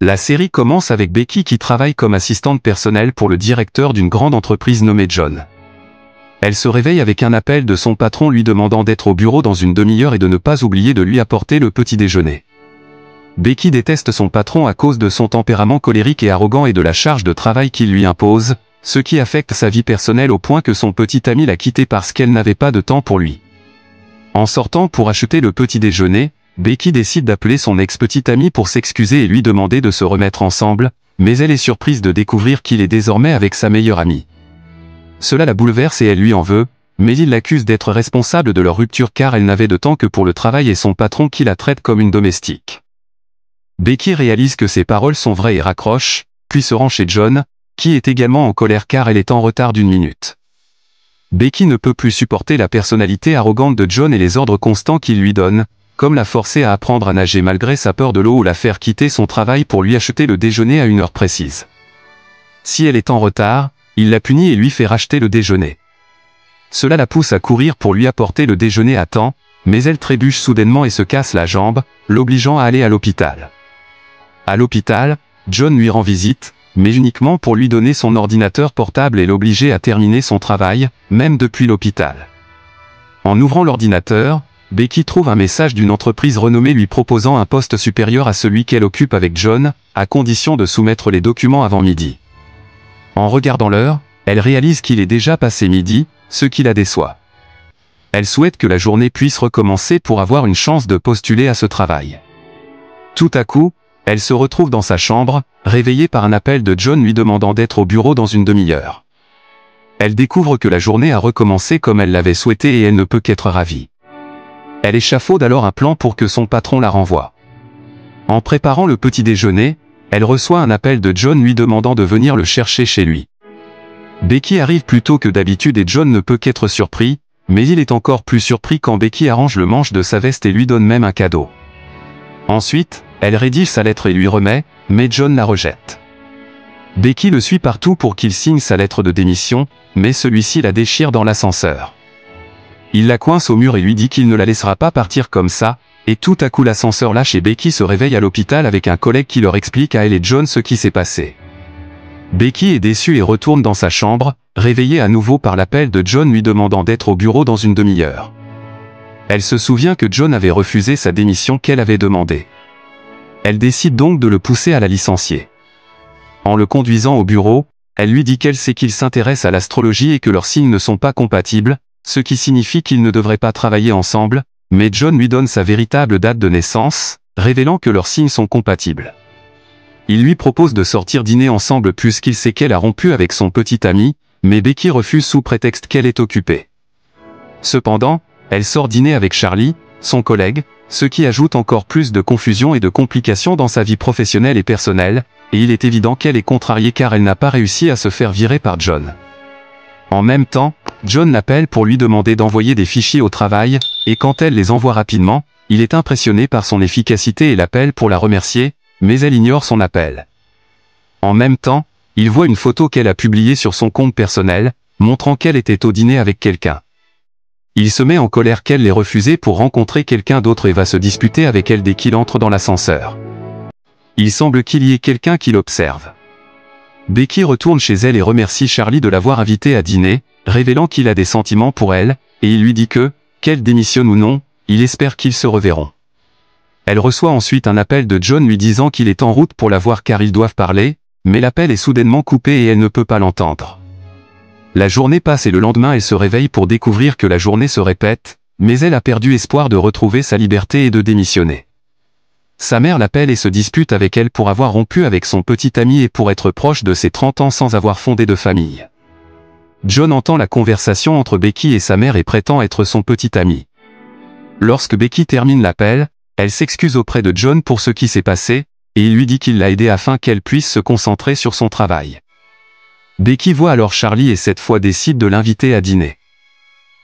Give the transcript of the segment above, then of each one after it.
La série commence avec Becky qui travaille comme assistante personnelle pour le directeur d'une grande entreprise nommée John. Elle se réveille avec un appel de son patron lui demandant d'être au bureau dans une demi-heure et de ne pas oublier de lui apporter le petit déjeuner. Becky déteste son patron à cause de son tempérament colérique et arrogant et de la charge de travail qu'il lui impose, ce qui affecte sa vie personnelle au point que son petit ami l'a quitté parce qu'elle n'avait pas de temps pour lui. En sortant pour acheter le petit déjeuner, Becky décide d'appeler son ex-petit ami pour s'excuser et lui demander de se remettre ensemble, mais elle est surprise de découvrir qu'il est désormais avec sa meilleure amie. Cela la bouleverse et elle lui en veut, mais il l'accuse d'être responsable de leur rupture car elle n'avait de temps que pour le travail et son patron qui la traite comme une domestique. Becky réalise que ses paroles sont vraies et raccroche, puis se rend chez John, qui est également en colère car elle est en retard d'1 minute. Becky ne peut plus supporter la personnalité arrogante de John et les ordres constants qu'il lui donne, comme la forcer à apprendre à nager malgré sa peur de l'eau ou la faire quitter son travail pour lui acheter le déjeuner à une heure précise. Si elle est en retard, il la punit et lui fait racheter le déjeuner. Cela la pousse à courir pour lui apporter le déjeuner à temps, mais elle trébuche soudainement et se casse la jambe, l'obligeant à aller à l'hôpital. À l'hôpital, John lui rend visite, mais uniquement pour lui donner son ordinateur portable et l'obliger à terminer son travail, même depuis l'hôpital. En ouvrant l'ordinateur, Becky trouve un message d'une entreprise renommée lui proposant un poste supérieur à celui qu'elle occupe avec John, à condition de soumettre les documents avant midi. En regardant l'heure, elle réalise qu'il est déjà passé midi, ce qui la déçoit. Elle souhaite que la journée puisse recommencer pour avoir une chance de postuler à ce travail. Tout à coup, elle se retrouve dans sa chambre, réveillée par un appel de John lui demandant d'être au bureau dans une demi-heure. Elle découvre que la journée a recommencé comme elle l'avait souhaité et elle ne peut qu'être ravie. Elle échafaude alors un plan pour que son patron la renvoie. En préparant le petit déjeuner, elle reçoit un appel de John lui demandant de venir le chercher chez lui. Becky arrive plus tôt que d'habitude et John ne peut qu'être surpris, mais il est encore plus surpris quand Becky arrange le manche de sa veste et lui donne même un cadeau. Ensuite, elle rédige sa lettre et lui remet, mais John la rejette. Becky le suit partout pour qu'il signe sa lettre de démission, mais celui-ci la déchire dans l'ascenseur. Il la coince au mur et lui dit qu'il ne la laissera pas partir comme ça, et tout à coup l'ascenseur lâche et Becky se réveille à l'hôpital avec un collègue qui leur explique à elle et John ce qui s'est passé. Becky est déçue et retourne dans sa chambre, réveillée à nouveau par l'appel de John lui demandant d'être au bureau dans une demi-heure. Elle se souvient que John avait refusé sa démission qu'elle avait demandée. Elle décide donc de le pousser à la licencier. En le conduisant au bureau, elle lui dit qu'elle sait qu'il s'intéresse à l'astrologie et que leurs signes ne sont pas compatibles, ce qui signifie qu'ils ne devraient pas travailler ensemble, mais John lui donne sa véritable date de naissance, révélant que leurs signes sont compatibles. Il lui propose de sortir dîner ensemble puisqu'il sait qu'elle a rompu avec son petit ami, mais Becky refuse sous prétexte qu'elle est occupée. Cependant, elle sort dîner avec Charlie, son collègue, ce qui ajoute encore plus de confusion et de complications dans sa vie professionnelle et personnelle, et il est évident qu'elle est contrariée car elle n'a pas réussi à se faire virer par John. En même temps, John l'appelle pour lui demander d'envoyer des fichiers au travail, et quand elle les envoie rapidement, il est impressionné par son efficacité et l'appelle pour la remercier, mais elle ignore son appel. En même temps, il voit une photo qu'elle a publiée sur son compte personnel, montrant qu'elle était au dîner avec quelqu'un. Il se met en colère qu'elle l'ait refusé pour rencontrer quelqu'un d'autre et va se disputer avec elle dès qu'il entre dans l'ascenseur. Il semble qu'il y ait quelqu'un qui l'observe. Becky retourne chez elle et remercie Charlie de l'avoir invitée à dîner, révélant qu'il a des sentiments pour elle, et il lui dit que, qu'elle démissionne ou non, il espère qu'ils se reverront. Elle reçoit ensuite un appel de John lui disant qu'il est en route pour la voir car ils doivent parler, mais l'appel est soudainement coupé et elle ne peut pas l'entendre. La journée passe et le lendemain elle se réveille pour découvrir que la journée se répète, mais elle a perdu espoir de retrouver sa liberté et de démissionner. Sa mère l'appelle et se dispute avec elle pour avoir rompu avec son petit ami et pour être proche de ses 30 ans sans avoir fondé de famille. John entend la conversation entre Becky et sa mère et prétend être son petit ami. Lorsque Becky termine l'appel, elle s'excuse auprès de John pour ce qui s'est passé, et il lui dit qu'il l'a aidée afin qu'elle puisse se concentrer sur son travail. Becky voit alors Charlie et cette fois décide de l'inviter à dîner.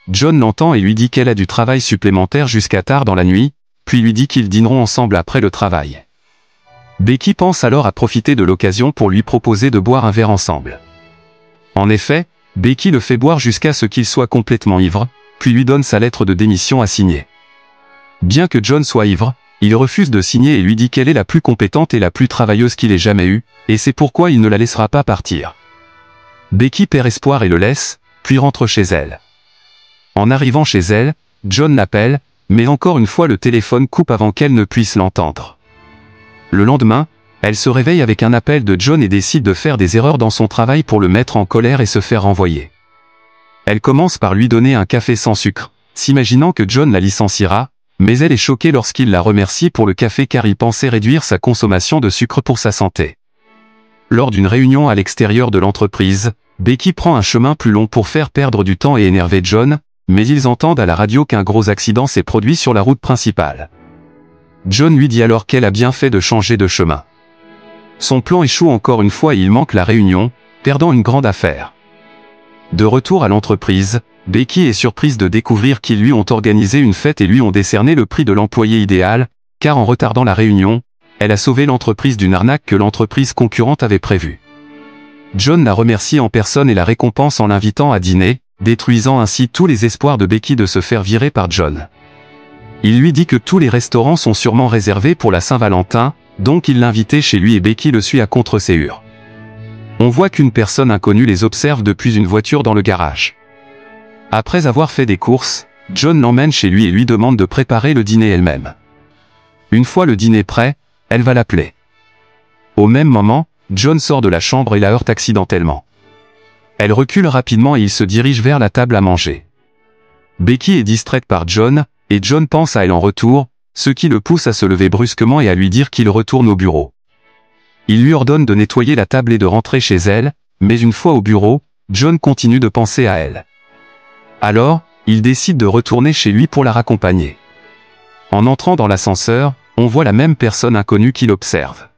John l'entend et lui dit qu'elle a du travail supplémentaire jusqu'à tard dans la nuit, puis lui dit qu'ils dîneront ensemble après le travail. Becky pense alors à profiter de l'occasion pour lui proposer de boire un verre ensemble. En effet, Becky le fait boire jusqu'à ce qu'il soit complètement ivre, puis lui donne sa lettre de démission à signer. Bien que John soit ivre, il refuse de signer et lui dit qu'elle est la plus compétente et la plus travailleuse qu'il ait jamais eue, et c'est pourquoi il ne la laissera pas partir. Becky perd espoir et le laisse, puis rentre chez elle. En arrivant chez elle, John l'appelle, mais encore une fois le téléphone coupe avant qu'elle ne puisse l'entendre. Le lendemain, elle se réveille avec un appel de John et décide de faire des erreurs dans son travail pour le mettre en colère et se faire renvoyer. Elle commence par lui donner un café sans sucre, s'imaginant que John la licenciera, mais elle est choquée lorsqu'il la remercie pour le café car il pensait réduire sa consommation de sucre pour sa santé. Lors d'une réunion à l'extérieur de l'entreprise, Becky prend un chemin plus long pour faire perdre du temps et énerver John, mais ils entendent à la radio qu'un gros accident s'est produit sur la route principale. John lui dit alors qu'elle a bien fait de changer de chemin. Son plan échoue encore une fois et il manque la réunion, perdant une grande affaire. De retour à l'entreprise, Becky est surprise de découvrir qu'ils lui ont organisé une fête et lui ont décerné le prix de l'employé idéal, car en retardant la réunion, elle a sauvé l'entreprise d'une arnaque que l'entreprise concurrente avait prévue. John la remercie en personne et la récompense en l'invitant à dîner, détruisant ainsi tous les espoirs de Becky de se faire virer par John. Il lui dit que tous les restaurants sont sûrement réservés pour la Saint-Valentin, donc il l'invitait chez lui et Becky le suit à contre-séhur. On voit qu'une personne inconnue les observe depuis une voiture dans le garage. Après avoir fait des courses, John l'emmène chez lui et lui demande de préparer le dîner elle-même. Une fois le dîner prêt, elle va l'appeler. Au même moment, John sort de la chambre et la heurte accidentellement. Elle recule rapidement et il se dirige vers la table à manger. Becky est distraite par John, et John pense à elle en retour, ce qui le pousse à se lever brusquement et à lui dire qu'il retourne au bureau. Il lui ordonne de nettoyer la table et de rentrer chez elle, mais une fois au bureau, John continue de penser à elle. Alors, il décide de retourner chez lui pour la raccompagner. En entrant dans l'ascenseur, on voit la même personne inconnue qui l'observe.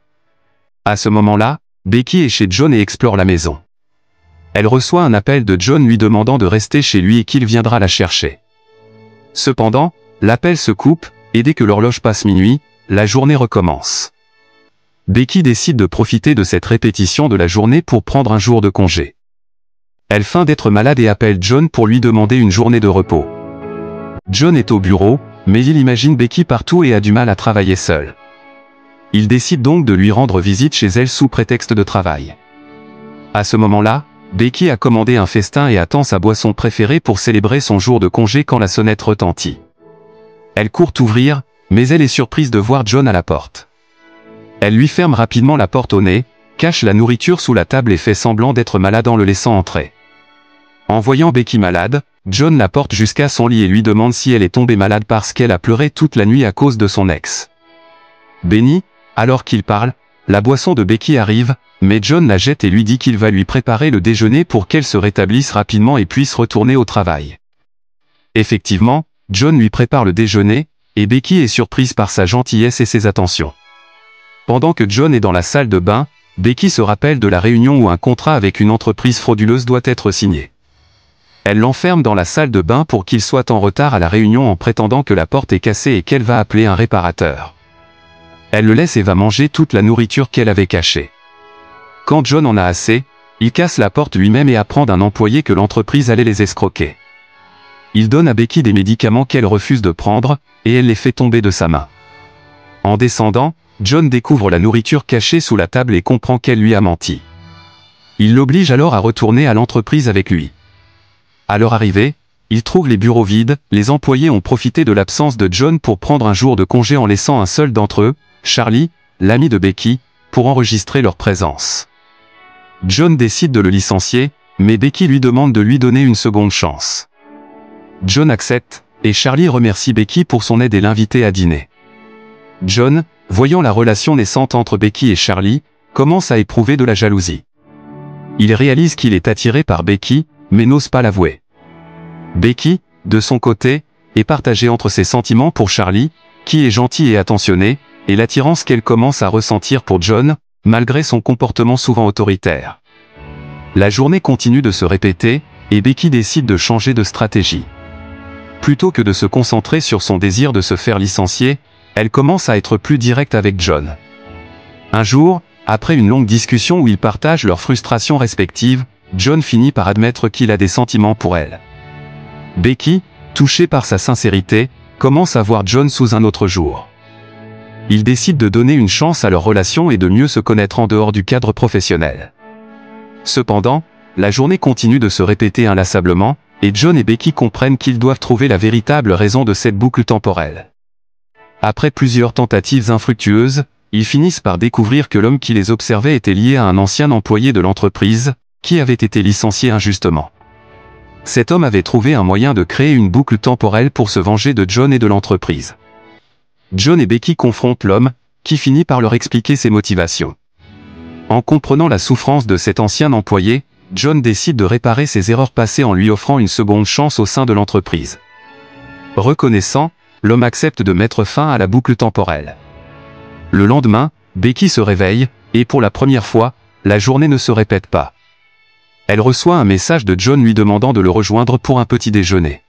À ce moment-là, Becky est chez John et explore la maison. Elle reçoit un appel de John lui demandant de rester chez lui et qu'il viendra la chercher. Cependant, l'appel se coupe, et dès que l'horloge passe minuit, la journée recommence. Becky décide de profiter de cette répétition de la journée pour prendre un jour de congé. Elle feint d'être malade et appelle John pour lui demander une journée de repos. John est au bureau, mais il imagine Becky partout et a du mal à travailler seul. Il décide donc de lui rendre visite chez elle sous prétexte de travail. À ce moment-là, Becky a commandé un festin et attend sa boisson préférée pour célébrer son jour de congé quand la sonnette retentit. Elle court ouvrir, mais elle est surprise de voir John à la porte. Elle lui ferme rapidement la porte au nez, cache la nourriture sous la table et fait semblant d'être malade en le laissant entrer. En voyant Becky malade, John la porte jusqu'à son lit et lui demande si elle est tombée malade parce qu'elle a pleuré toute la nuit à cause de son ex. Béni, alors qu'il parle, la boisson de Becky arrive, mais John la jette et lui dit qu'il va lui préparer le déjeuner pour qu'elle se rétablisse rapidement et puisse retourner au travail. Effectivement, John lui prépare le déjeuner, et Becky est surprise par sa gentillesse et ses attentions. Pendant que John est dans la salle de bain, Becky se rappelle de la réunion où un contrat avec une entreprise frauduleuse doit être signé. Elle l'enferme dans la salle de bain pour qu'il soit en retard à la réunion en prétendant que la porte est cassée et qu'elle va appeler un réparateur. Elle le laisse et va manger toute la nourriture qu'elle avait cachée. Quand John en a assez, il casse la porte lui-même et apprend d'un employé que l'entreprise allait les escroquer. Il donne à Becky des médicaments qu'elle refuse de prendre, et elle les fait tomber de sa main. En descendant, John découvre la nourriture cachée sous la table et comprend qu'elle lui a menti. Il l'oblige alors à retourner à l'entreprise avec lui. À leur arrivée, il trouve les bureaux vides, les employés ont profité de l'absence de John pour prendre un jour de congé en laissant un seul d'entre eux, Charlie, l'ami de Becky, pour enregistrer leur présence. John décide de le licencier, mais Becky lui demande de lui donner une seconde chance. John accepte, et Charlie remercie Becky pour son aide et l'invite à dîner. John, voyant la relation naissante entre Becky et Charlie, commence à éprouver de la jalousie. Il réalise qu'il est attiré par Becky, mais n'ose pas l'avouer. Becky, de son côté, est partagée entre ses sentiments pour Charlie, qui est gentil et attentionné, et l'attirance qu'elle commence à ressentir pour John, malgré son comportement souvent autoritaire. La journée continue de se répéter, et Becky décide de changer de stratégie. Plutôt que de se concentrer sur son désir de se faire licencier, elle commence à être plus directe avec John. Un jour, après une longue discussion où ils partagent leurs frustrations respectives, John finit par admettre qu'il a des sentiments pour elle. Becky, touchée par sa sincérité, commence à voir John sous un autre jour. ils décident de donner une chance à leur relation et de mieux se connaître en dehors du cadre professionnel. Cependant, la journée continue de se répéter inlassablement, et John et Becky comprennent qu'ils doivent trouver la véritable raison de cette boucle temporelle. Après plusieurs tentatives infructueuses, ils finissent par découvrir que l'homme qui les observait était lié à un ancien employé de l'entreprise, qui avait été licencié injustement. Cet homme avait trouvé un moyen de créer une boucle temporelle pour se venger de John et de l'entreprise. John et Becky confrontent l'homme, qui finit par leur expliquer ses motivations. En comprenant la souffrance de cet ancien employé, John décide de réparer ses erreurs passées en lui offrant une seconde chance au sein de l'entreprise. Reconnaissant, l'homme accepte de mettre fin à la boucle temporelle. Le lendemain, Becky se réveille, et pour la première fois, la journée ne se répète pas. Elle reçoit un message de John lui demandant de le rejoindre pour un petit déjeuner.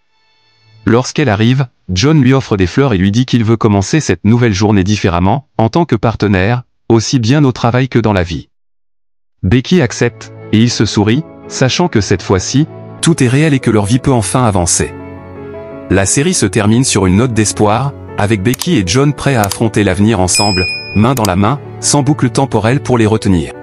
Lorsqu'elle arrive, John lui offre des fleurs et lui dit qu'il veut commencer cette nouvelle journée différemment, en tant que partenaire, aussi bien au travail que dans la vie. Becky accepte, et il se sourit, sachant que cette fois-ci, tout est réel et que leur vie peut enfin avancer. La série se termine sur une note d'espoir, avec Becky et John prêts à affronter l'avenir ensemble, main dans la main, sans boucle temporelle pour les retenir.